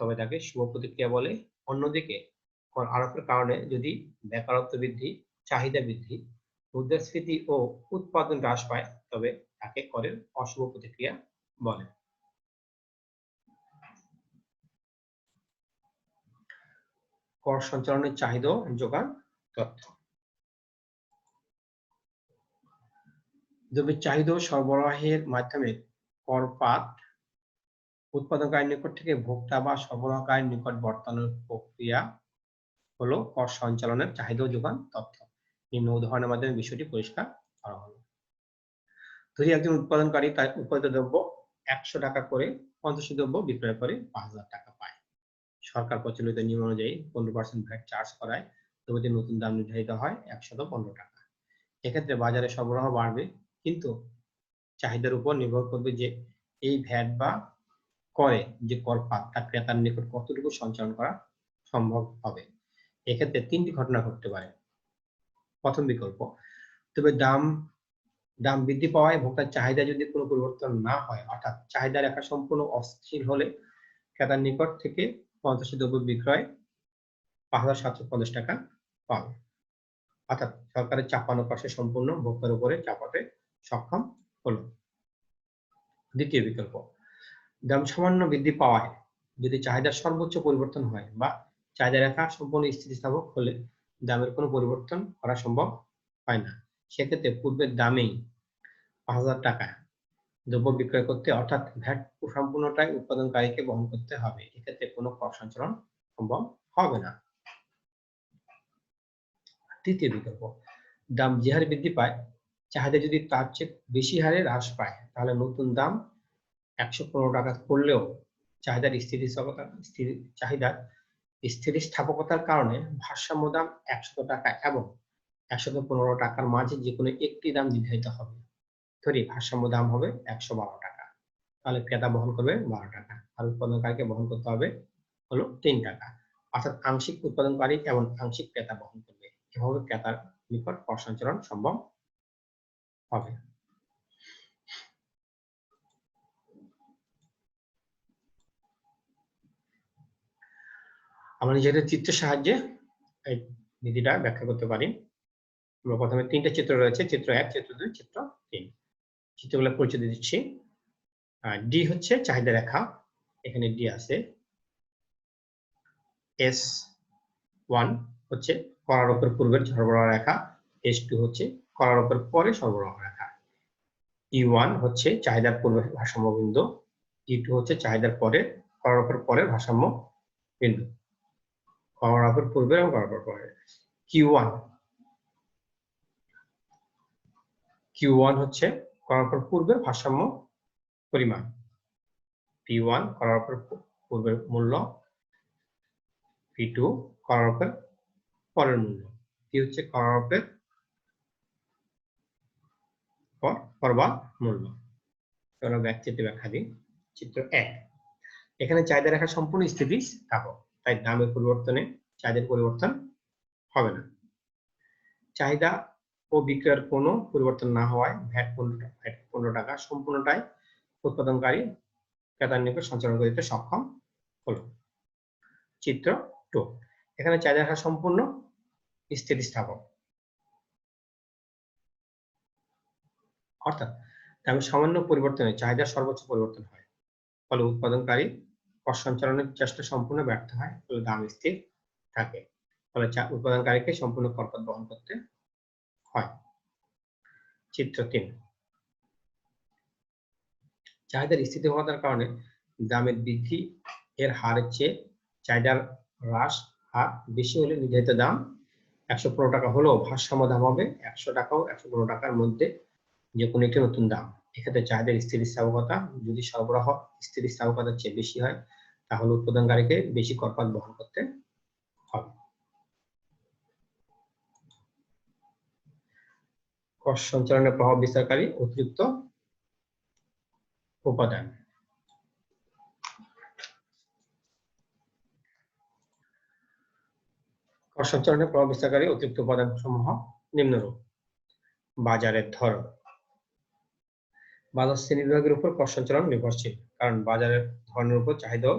তবে তাকে শুভ প্রতিক্রিয়া বলে। অন্যদিকে কর আরোপের কারণে যদি বেকারত্ব বৃদ্ধি, চাহিদা বৃদ্ধি, মুদ্রাস্ফীতি ও উৎপাদন হ্রাস পায়, তবে তাকে করের অশুভ প্রতিক্রিয়া বলে। কর সঞ্চালনের চাহিদা ও যোগান তথ্য। দ্রব্যের চাহিদা ও সরবরাহের মাধ্যমে করপাত উৎপাদনকারীর নিকট থেকে ভোক্তা বা সরবরাহকারীর নিকট বর্তানোর প্রক্রিয়া হলো কর সঞ্চালনের চাহিদা ও যোগান তথ্য। নিম্ন উদাহরণের মাধ্যমে বিষয়টি পরিষ্কার করা হলো। ধরি একজন উৎপাদনকারী তার উৎপাদিত দ্রব্য 100 টাকা করে 50 দ্রব্য বিক্রয় করে 5000 টাকা পায়। সরকার প্রচলিত নিয়ম অনুযায়ী 15% ভ্যাট চার্জ করায় দ্রব্যটির নতুন দাম নির্ধারিত হয় 115 টাকা। এক্ষেত্রে বাজারে সরবরাহ বাড়বে, কিন্তু চাহিদার উপর নির্ভর করবে যে এই ভ্যাট বা করে যে করপাত তা ক্রেতার নিকট কতটুকু সঞ্চালন করা সম্ভব হবে। এক্ষেত্রে 3টি ঘটনা ঘটতে পারে। প্রথম বিকল্প, তবে দাম বৃদ্ধি পাওয়ায় ভোক্তার চাহিদা যদি কোনো পরিবর্তন না হয়, অর্থাৎ চাহিদা রেখা সম্পূর্ণ অস্থির হলে ক্রেতার নিকট থেকে 50 দ্রব্য বিক্রয় 5750 টাকা পাবে, অর্থাৎ সরকারের চাপানো পাশে সম্পূর্ণ ভোক্তার উপরে চাপাতে সক্ষম হলো। দ্বিতীয় বিকল্প, দাম সামান্য বৃদ্ধি পাওয়ায় যদি চাহিদার সর্বোচ্চ পরিবর্তন হয় বা চাহিদা রেখা সম্পূর্ণ স্থিতিস্থাপক হলে দামের কোনো পরিবর্তন করা সম্ভব হয় না, সেক্ষেত্রে পূর্বের দামেই 5000 টাকা দ্রব্য বিক্রয় করতে, অর্থাৎ ভ্যাট সম্পূর্ণটাই উৎপাদনকারীকে বহন করতে হবে। এক্ষেত্রে কোনো কর সঞ্চালন সম্ভব হবে না। তৃতীয় বিকল্প, দাম যে হারে বৃদ্ধি পায় চাহিদা যদি তার চেয়ে বেশি হারে হ্রাস পায়, তাহলে নতুন দাম 115 টাকা করলেও চাহিদার স্থিতিস্থাপকতার কারণে ভারসাম্য দাম 100 টাকা এবং 115 টাকার মাঝে যে কোনো একটি দাম নির্ধারিত হবে। ধরি ভারসাম্য দাম হবে 112 টাকা, তাহলে ক্রেতা বহন করবে 12 টাকা আর উৎপাদনকারীকে বহন করতে হবে হলো 3 টাকা, অর্থাৎ আংশিক উৎপাদনকারী এবং আংশিক ক্রেতা বহন করবে। এভাবে ক্রেতার নিকট কর সঞ্চালন সম্ভব হবে। আমরা নিজেদের চিত্রের সাহায্যে এই নীতিটা ব্যাখ্যা করতে পারি। আমরা প্রথমে 3টা চিত্র রয়েছে, চিত্র 1, চিত্র 2, চিত্র 3। চিত্রগুলো পরিচয় দিচ্ছি। ডি হচ্ছে চাহিদা রেখা, এখানে ডি আছে। S1 হচ্ছে করারোপের পূর্বের সরবরাহ রেখা, S2 হচ্ছে করারোপের পরে সরবরাহ রেখা, E1 হচ্ছে চাহিদার পূর্বে ভারসাম্য বিন্দু, E2 হচ্ছে চাহিদার পরে করারোপের পরের ভারসাম্য বিন্দু। করারোপের পূর্বে এবং করারোপের পরে Q1 হচ্ছে করারোপের পূর্বের ভারসাম্য পরিমাণ, P1 করারোপের পূর্বের মূল্য, P2 করারোপের পরের মূল্য, P হচ্ছে করারোপের পরবার মূল্য। আমরা চিত্রে ব্যাখ্যা দিই। চিত্র 1, এখানে চাহিদা রেখা সম্পূর্ণ স্থিতিস্থাপক, তাই দামের পরিবর্তনে চাহিদার পরিবর্তন হবে না। চাহিদা ও বিক্রয়ের কোনো পরিবর্তন না হওয়ায় ভ্যাট 15 টাকা সম্পূর্ণটাই উৎপাদনকারী ক্রেতার নিকট সঞ্চালন করতে সক্ষম হলো। চিত্র 2, এখানে চাহিদা রেখা সম্পূর্ণ স্থিতিস্থাপক, অর্থাৎ দামের সামান্য পরিবর্তনে চাহিদার সর্বোচ্চ পরিবর্তন হয়, ফলে উৎপাদনকারী কর সঞ্চালনের চেষ্টা সম্পূর্ণ ব্যর্থ হয়, ফলে দাম স্থির থাকে, ফলে উৎপাদনকারীকে সম্পূর্ণ করপাত বহন করতে হয়। চিত্র 3, চাহিদার স্থিতিহীনতার কারণে দামের বৃদ্ধি এর হারের চেয়ে চাহিদার হ্রাস হার বেশি হলে নির্ধারিত দাম 115 টাকা হলেও ভারসাম্য দাম হবে 100 টাকা ও 115 টাকার মধ্যে যে কোনো একটি নতুন দাম। এক্ষেত্রে চাহিদার স্থিতিস্থাপকতা যদি সরবরাহ স্থিতিস্থাপকতার চেয়ে বেশি হয়, তাহলে উৎপাদনকারীকে বেশি করপাত বহন করতে হবে। কর সঞ্চালনের প্রভাব বিস্তারকারী অতিরিক্ত উপাদান। কর সঞ্চালনের প্রভাব বিস্তারকারী অতিরিক্ত উপাদান সমূহ নিম্নরূপ। বাজারের ধরন, বাজার শ্রেণীবিভাগের উপর কর সঞ্চালন নির্ভরশীল, কারণ বাজারের ধরনের উপর চাহিদা ও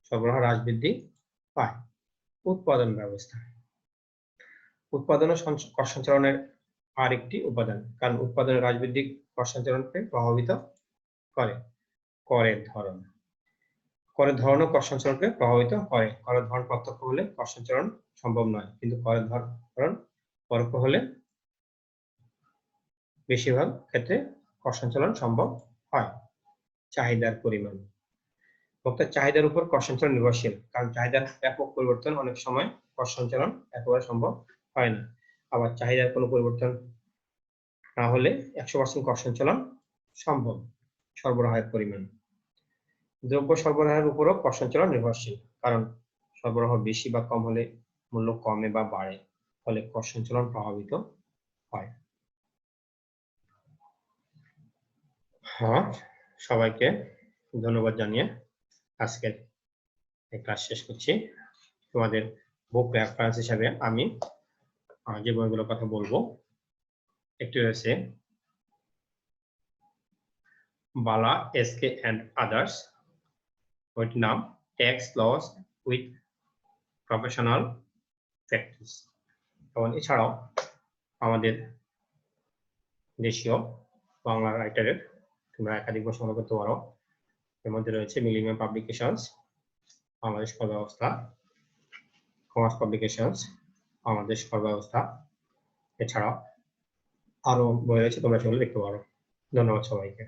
সরবরাহ হ্রাস বৃদ্ধি পায়। উৎপাদন ব্যবস্থা। উৎপাদন ও কর সঞ্চালনের আরেকটি উপাদান, কারণ উৎপাদনের হ্রাস বৃদ্ধি কর সঞ্চালনকে প্রভাবিত করে। করের ধরন, করের ধরন ও কর সঞ্চালনকে প্রভাবিত করে। করের ধরন প্রত্যক্ষ হলে কর সঞ্চালন সম্ভব নয়, কিন্তু করের ধরন পরোক্ষ হলে বেশিরভাগ ক্ষেত্রে কর সঞ্চালন সম্ভব হয়। চাহিদার পরিমাণ, ভোক্তার চাহিদার উপর কর সঞ্চালন নির্ভরশীল, কারণ চাহিদার ব্যাপক পরিবর্তন অনেক সময় কর সঞ্চালন একেবারে সম্ভব হয় না। আবার চাহিদার কোনো পরিবর্তন না হলে 100% কর সঞ্চালন সম্ভব। সরবরাহের পরিমাণ, দ্রব্য সরবরাহের উপরও কর সঞ্চালন নির্ভরশীল, কারণ সরবরাহ বেশি বা কম হলে মূল্য কমে বা বাড়ে, ফলে কর সঞ্চালন প্রভাবিত হয়। হ্যাঁ, সবাইকে ধন্যবাদ জানিয়ে আজকের ক্লাস শেষ করছি। তোমাদের বুক রেফারেন্স হিসাবে আমি যে বইগুলোর কথা বলবো, একটি রয়েছে বালা, এসকে অ্যান্ড আদার্স, বইটির নাম tax laws with professional practice. এবং এছাড়াও আমাদের দেশীয় বাংলা রাইটারের তোমরা একাধিক বই সংগ্রহ করতে পারো। এর মধ্যে রয়েছে মিলিনিয়াম পাবলিকেশনস, বাংলাদেশ কর ব্যবস্থা, কমার্স পাবলিকেশনস, বাংলাদেশ কর ব্যবস্থা। এছাড়াও আরো বই রয়েছে, তোমরা সেগুলো দেখতে পারো। ধন্যবাদ সবাইকে।